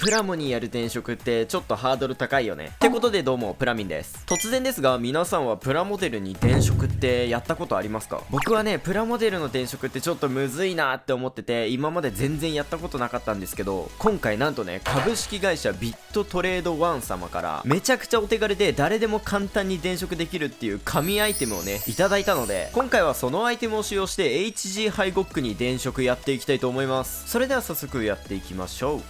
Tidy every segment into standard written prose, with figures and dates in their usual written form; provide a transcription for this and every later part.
プラモにやる電飾ってちょっとハードル高いよね。ってことでどうもプラミンです。突然ですが、皆さんはプラモデルに電飾ってやったことありますか？僕はね、プラモデルの電飾ってちょっとむずいなって思ってて、今まで全然やったことなかったんですけど、今回なんとね、株式会社ビットトレードワン様からめちゃくちゃお手軽で誰でも簡単に電飾できるっていう神アイテムをね、いただいたので、今回はそのアイテムを使用して HG ハイゴックに電飾やっていきたいと思います。それでは早速やっていきましょう。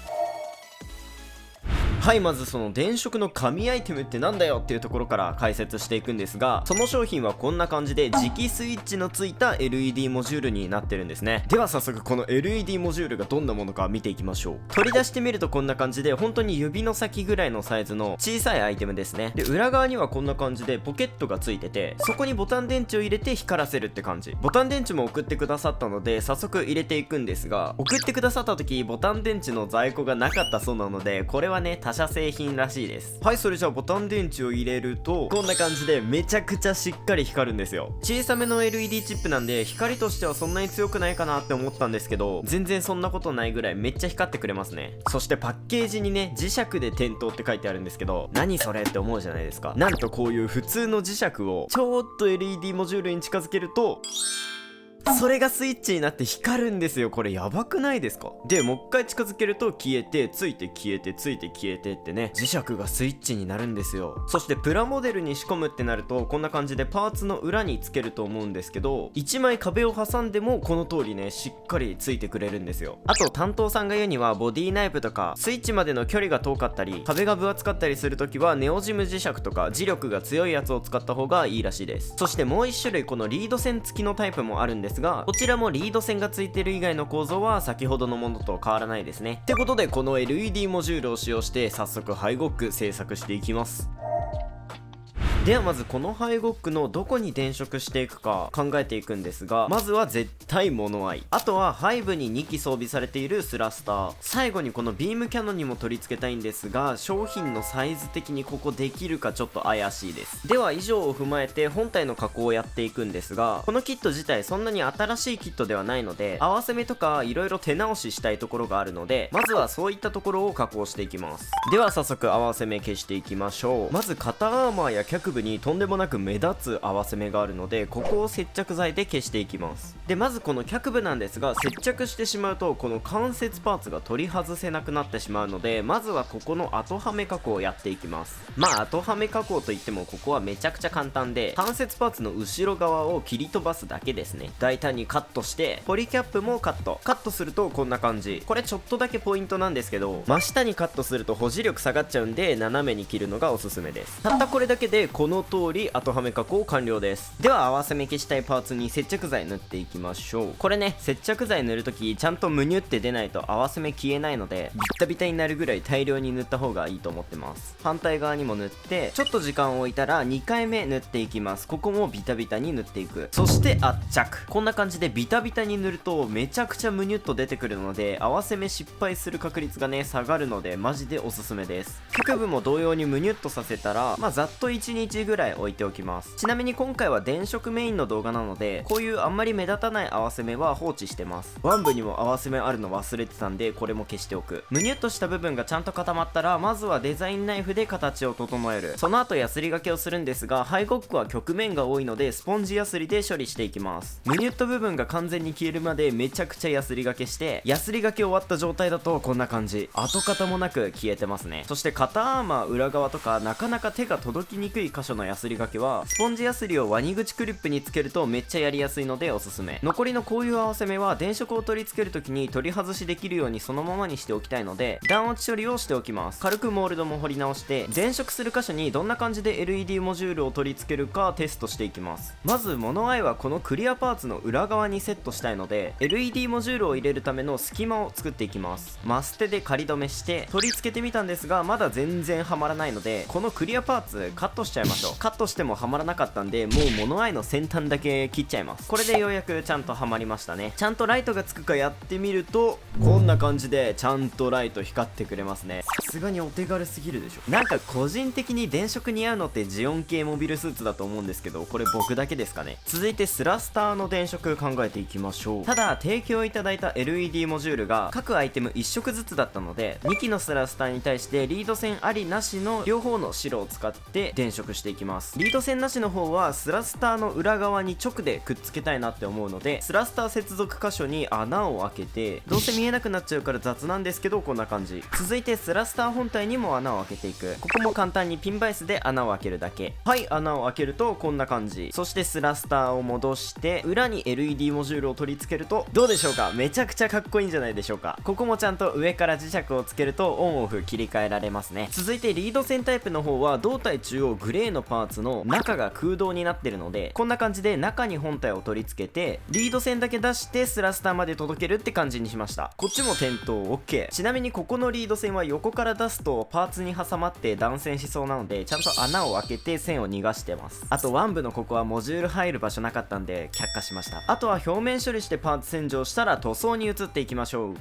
はい、まずその電飾の神アイテムってなんだよっていうところから解説していくんですが、その商品はこんな感じで磁気スイッチのついた LED モジュールになってるんですね。では早速この LED モジュールがどんなものか見ていきましょう。取り出してみるとこんな感じで、本当に指の先ぐらいのサイズの小さいアイテムですね。で、裏側にはこんな感じでポケットがついてて、そこにボタン電池を入れて光らせるって感じ。ボタン電池も送ってくださったので早速入れていくんですが、送ってくださった時ボタン電池の在庫がなかったそうなので、これはね、他社製品らしいです。はい、それじゃあボタン電池を入れるとこんな感じでめちゃくちゃしっかり光るんですよ。小さめの LED チップなんで光としてはそんなに強くないかなって思ったんですけど、全然そんなことないぐらいめっちゃ光ってくれますね。そしてパッケージにね、磁石で点灯って書いてあるんですけど、何それって思うじゃないですか。なんとこういう普通の磁石をちょっと LED モジュールに近づけると、それがスイッチになって光るんですよ。これやばくないですか？で、もう一回近づけると消えて、ついて消えて、ついて消えてってね、磁石がスイッチになるんですよ。そしてプラモデルに仕込むってなるとこんな感じでパーツの裏につけると思うんですけど、1枚壁を挟んでもこの通りね、しっかりついてくれるんですよ。あと担当さんが言うには、ボディナイフとかスイッチまでの距離が遠かったり壁が分厚かったりするときはネオジム磁石とか磁力が強いやつを使った方がいいらしいです。そしてもう1種類このリード線付きのタイプもあるんですが、こちらもリード線がついてる以外の構造は先ほどのものと変わらないですね。ってことでこの LED モジュールを使用して早速ハイゴック製作していきます。ではまずこのハイゴックのどこに電飾していくか考えていくんですが、まずは絶対物合い、あとは背部に2機装備されているスラスター、最後にこのビームキャノンにも取り付けたいんですが、商品のサイズ的にここできるかちょっと怪しいです。では以上を踏まえて本体の加工をやっていくんですが、このキット自体そんなに新しいキットではないので、合わせ目とか色々手直ししたいところがあるので、まずはそういったところを加工していきます。では早速合わせ目消していきましょう。まず肩アーマーや脚部にとんでもなく目立つ合わせ目があるので、ここを接着剤で消していきます。で、まずこの脚部なんですが、接着してしまうとこの関節パーツが取り外せなくなってしまうので、まずはここの後はめ加工をやっていきます。まあ後はめ加工といってもここはめちゃくちゃ簡単で、関節パーツの後ろ側を切り飛ばすだけですね。大胆にカットして、ポリキャップもカットするとこんな感じ。これちょっとだけポイントなんですけど、真下にカットすると保持力下がっちゃうんで、斜めに切るのがおすすめです。たったこれだけでこの通り後はめ加工完了です。では合わせ目消したいパーツに接着剤塗っていきましょう。これね、接着剤塗るときちゃんとムニュって出ないと合わせ目消えないので、ビッタビタになるぐらい大量に塗った方がいいと思ってます。反対側にも塗ってちょっと時間を置いたら2回目塗っていきます。ここもビタビタに塗っていく。そして圧着。こんな感じでビタビタに塗るとめちゃくちゃムニュっと出てくるので、合わせ目失敗する確率がね下がるのでマジでおすすめです。脚部も同様にムニュっとさせたら、ざっと1日ぐらい置いておきます。ちなみに今回は電飾メインの動画なので、こういうあんまり目立たない合わせ目は放置してます。腕部にも合わせ目あるの忘れてたんで、これも消しておく。むにゅっとした部分がちゃんと固まったら、まずはデザインナイフで形を整える。その後ヤスリがけをするんですが、ハイゴックは曲面が多いのでスポンジヤスリで処理していきます。むにゅっと部分が完全に消えるまでめちゃくちゃヤスリがけして、ヤスリがけ終わった状態だとこんな感じ、跡形もなく消えてますね。そして肩アーマー裏側とかなかなか手が届きにくい箇所のヤスリがけは、スポンジヤスリをワニ口クリップにつけるとめっちゃやりやすいのでおすすめ。残りのこういう合わせ目は電飾を取り付けるときに取り外しできるようにそのままにしておきたいので、断落ち処理をしておきます。軽くモールドも彫り直して、電飾する箇所にどんな感じで LED モジュールを取り付けるかテストしていきます。まず物合いはこのクリアパーツの裏側にセットしたいので、 LED モジュールを入れるための隙間を作っていきます。マステで仮止めして取り付けてみたんですが、まだ全然はまらないので、このクリアパーツカットしちゃいいましょう。カットしてもはまらなかったんで、もう物合いの先端だけ切っちゃいます。これでようやくちゃんとはまりましたね。ちゃんとライトがつくかやってみると、こんな感じでちゃんとライト光ってくれますね。さすがにお手軽すぎるでしょ。なんか個人的に電飾似合うのってジオン系モビルスーツだと思うんですけど、これ僕だけですかね。続いてスラスターの電飾考えていきましょう。ただ提供いただいた LED モジュールが各アイテム1色ずつだったので、2機のスラスターに対してリード線ありなしの両方の白を使って電飾していきます。リード線なしの方はスラスターの裏側に直でくっつけたいなって思うので、スラスター接続箇所に穴を開けて、どうせ見えなくなっちゃうから雑なんですけど、こんな感じ。続いてスラスター本体にも穴を開けていく。ここも簡単にピンバイスで穴を開けるだけ。はい、穴を開けるとこんな感じ。そしてスラスターを戻して裏に LED モジュールを取り付けるとどうでしょうか。めちゃくちゃかっこいいんじゃないでしょうか。ここもちゃんと上から磁石をつけるとオンオフ切り替えられますね。続いてリード線タイプの方は胴体中央グレーのパーツの中が空洞になってるので、こんな感じで中に本体を取り付けてリード線だけ出してスラスターまで届けるって感じにしました。こっちも点灯 OK。 ちなみにここのリード線は横から出すとパーツに挟まって断線しそうなので、ちゃんと穴を開けて線を逃がしてます。あとワン部のここはモジュール入る場所なかったんで却下しました。あとは表面処理してパーツ洗浄したら塗装に移っていきましょう。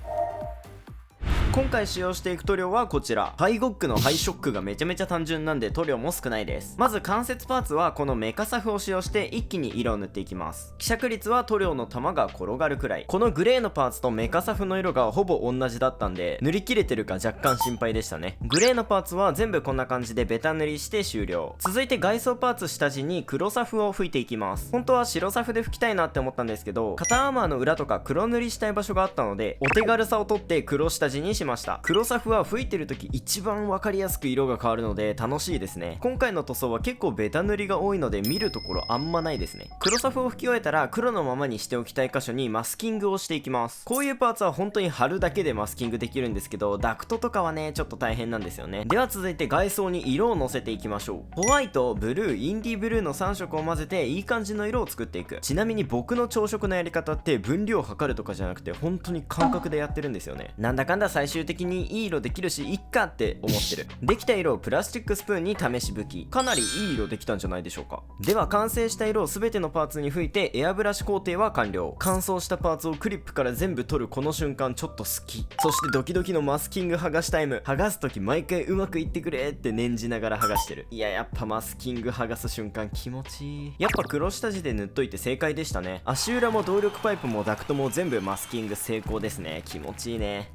今回使用していく塗料はこちら。ハイゴックのハイショックがめちゃめちゃ単純なんで塗料も少ないです。まず関節パーツはこのメカサフを使用して一気に色を塗っていきます。希釈率は塗料の玉が転がるくらい。このグレーのパーツとメカサフの色がほぼ同じだったんで、塗り切れてるか若干心配でしたね。グレーのパーツは全部こんな感じでベタ塗りして終了。続いて外装パーツ下地に黒サフを吹いていきます。本当は白サフで拭きたいなって思ったんですけど、肩アーマーの裏とか黒塗りしたい場所があったので、お手軽さをとって黒下地にしました。黒サフは吹いてる時一番分かりやすく色が変わるので楽しいですね。今回の塗装は結構ベタ塗りが多いので見るところあんまないですね。黒サフを吹き終えたら黒のままにしておきたい箇所にマスキングをしていきます。こういうパーツは本当に貼るだけでマスキングできるんですけど、ダクトとかはねちょっと大変なんですよね。では続いて外装に色をのせていきましょう。ホワイト、ブルー、インディーブルーの3色を混ぜていい感じの色を作っていく。ちなみに僕の朝食のやり方って分量測るとかじゃなくて本当に感覚でやってるんですよね。なんだかんだ最終的にいい色できるしいっかって思ってる。できた色をプラスチックスプーンに試し拭き。かなりいい色できたんじゃないでしょうか。では完成した色を全てのパーツに吹いてエアブラシ工程は完了。乾燥したパーツをクリップから全部取るこの瞬間ちょっと好き。そしてドキドキのマスキング剥がしタイム。剥がす時毎回うまくいってくれって念じながら剥がしてる。いややっぱマスキング剥がす瞬間気持ちいい。やっぱ黒下地で塗っといて正解でしたね。足裏も動力パイプもダクトも全部マスキング成功ですね。気持ちいいね。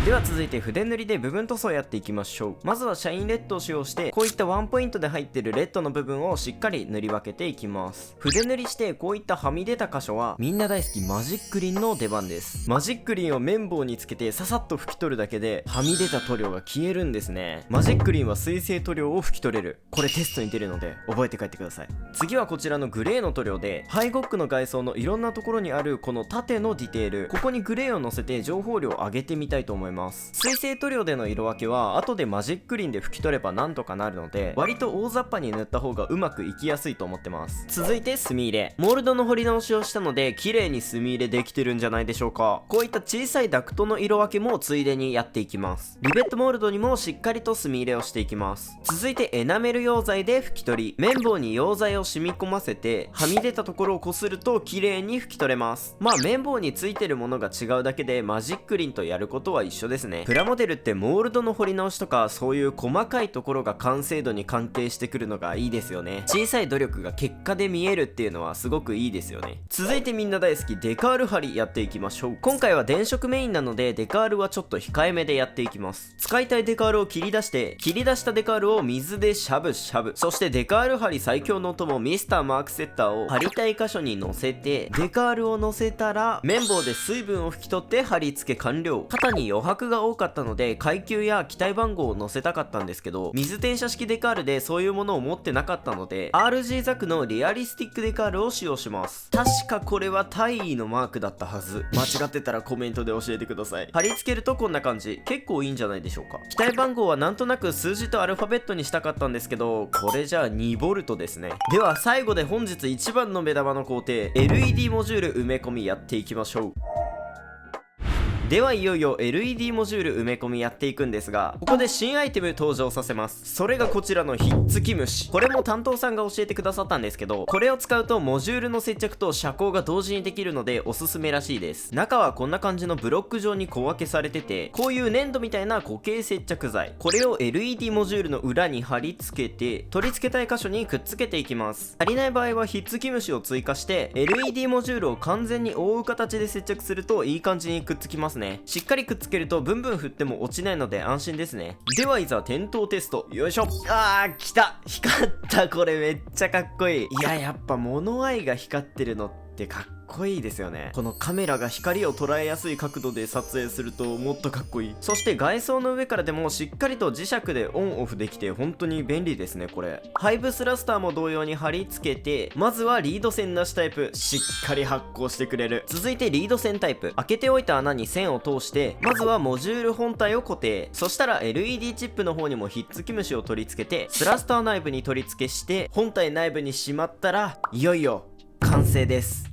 では続いて筆塗りで部分塗装をやっていきましょう。まずはシャインレッドを使用してこういったワンポイントで入ってるレッドの部分をしっかり塗り分けていきます。筆塗りしてこういったはみ出た箇所はみんな大好きマジックリンの出番です。マジックリンを綿棒につけてささっと拭き取るだけではみ出た塗料が消えるんですね。マジックリンは水性塗料を拭き取れる。これテストに出るので覚えて帰ってください。次はこちらのグレーの塗料でハイゴックの外装のいろんなところにあるこの縦のディテール、ここにグレーを乗せて情報量を上げてみたいと思います。水性塗料での色分けは後でマジックリンで拭き取ればなんとかなるので、割と大雑把に塗った方がうまくいきやすいと思ってます。続いて墨入れ。モールドの彫り直しをしたので綺麗に墨入れできてるんじゃないでしょうか。こういった小さいダクトの色分けもついでにやっていきます。リベットモールドにもしっかりと墨入れをしていきます。続いてエナメル溶剤で拭き取り。綿棒に溶剤を染み込ませてはみ出たところをこすると綺麗に拭き取れます。まあ綿棒についてるものが違うだけでマジックリンとやることは一緒ですね。プラモデルってモールドの彫り直しとかそういう細かいところが完成度に関係してくるのがいいですよね。小さい努力が結果で見えるっていうのはすごくいいですよね。続いてみんな大好きデカール貼りやっていきましょう。今回は電飾メインなのでデカールはちょっと控えめでやっていきます。使いたいデカールを切り出して切り出したデカールを水でしゃぶしゃぶ。そしてデカール貼り最強の友ミスターマークセッターを貼りたい箇所に乗せてデカールを乗せたら綿棒で水分を拭き取って貼り付け完了。肩に余白が多かったので階級や機体番号を載せたかったんですけど、水転写式デカールでそういうものを持ってなかったので RG ザクのリアリスティックデカールを使用します。確かこれはタイのマークだったはず。間違ってたらコメントで教えてください。貼り付けるとこんな感じ。結構いいんじゃないでしょうか。機体番号はなんとなく数字とアルファベットにしたかったんですけど、これじゃあ 2V ですね。では最後で本日一番の目玉の工程 LED モジュール埋め込みやっていきましょう。ではいよいよ LED モジュール埋め込みやっていくんですが、ここで新アイテム登場させます。それがこちらのひっつき虫。これも担当さんが教えてくださったんですけど、これを使うとモジュールの接着と遮光が同時にできるのでおすすめらしいです。中はこんな感じのブロック状に小分けされてて、こういう粘土みたいな固形接着剤、これを LED モジュールの裏に貼り付けて、取り付けたい箇所にくっつけていきます。足りない場合はひっつき虫を追加して LED モジュールを完全に覆う形で接着するといい感じにくっつきますね。しっかりくっつけるとブンブン振っても落ちないので安心ですね。ではいざ点灯テスト。よいしょ。来た。光った。これめっちゃかっこいい。いや、やっぱ物合いが光ってるのってかっこいいですよね。このカメラが光を捉えやすい角度で撮影するともっとかっこいい。そして外装の上からでもしっかりと磁石でオンオフできて本当に便利ですね。これハイブスラスターも同様に貼り付けて、まずはリード線なしタイプ、しっかり発光してくれる。続いてリード線タイプ、開けておいた穴に線を通して、まずはモジュール本体を固定。そしたら LED チップの方にもひっつき虫を取り付けて、スラスター内部に取り付けして本体内部にしまったら、いよいよ完成です。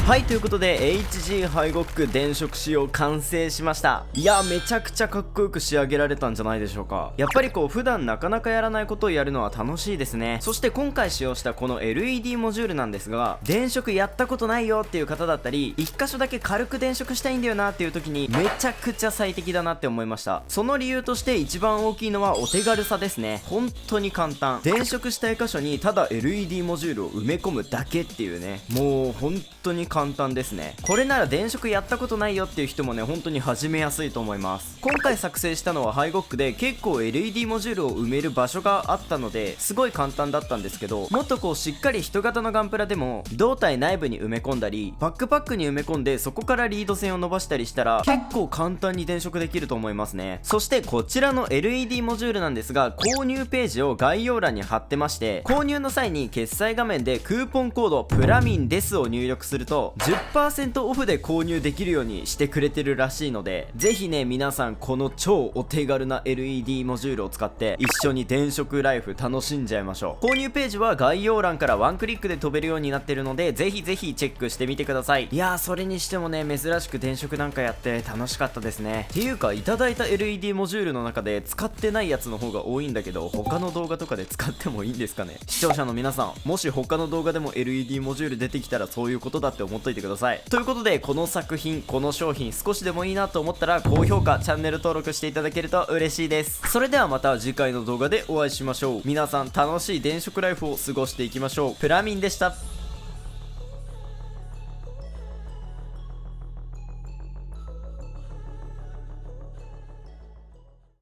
はい、ということで HG ハイゴック電飾仕様完成しました。いや、めちゃくちゃかっこよく仕上げられたんじゃないでしょうか。やっぱりこう普段なかなかやらないことをやるのは楽しいですね。そして今回使用したこの LED モジュールなんですが、電飾やったことないよっていう方だったり、一箇所だけ軽く電飾したいんだよなっていう時にめちゃくちゃ最適だなって思いました。その理由として一番大きいのはお手軽さですね。本当に簡単。電飾したい箇所にただ LED モジュールを埋め込むだけっていうね、もう本当に簡単ですね。これなら電飾やったことないよっていう人もね、本当に始めやすいと思います。今回作成したのはハイゴックで結構 LED モジュールを埋める場所があったのですごい簡単だったんですけど、もっとこうしっかり人型のガンプラでも胴体内部に埋め込んだり、バックパックに埋め込んでそこからリード線を伸ばしたりしたら結構簡単に電飾できると思いますね。そしてこちらの LED モジュールなんですが、購入ページを概要欄に貼ってまして、購入の際に決済画面でクーポンコードプラミンですを入力すると 10% オフで購入できるようにしてくれてるらしいので、ぜひね皆さんこの超お手軽な LED モジュールを使って一緒に電飾ライフ楽しんじゃいましょう。購入ページは概要欄からワンクリックで飛べるようになってるので、ぜひぜひチェックしてみてください。いやー、それにしてもね珍しく電飾なんかやって楽しかったですね。っていうかいただいた LED モジュールの中で使ってないやつの方が多いんだけど、他の動画とかで使ってもいいんですかね。視聴者の皆さん、もし他の動画でも LED モジュール出てきたらそういうことだって思っといてください。ということでこの作品、この商品少しでもいいなと思ったら高評価、チャンネル登録していただけると嬉しいです。それではまた次回の動画でお会いしましょう。皆さん楽しい電飾ライフを過ごしていきましょう。プラミンでした。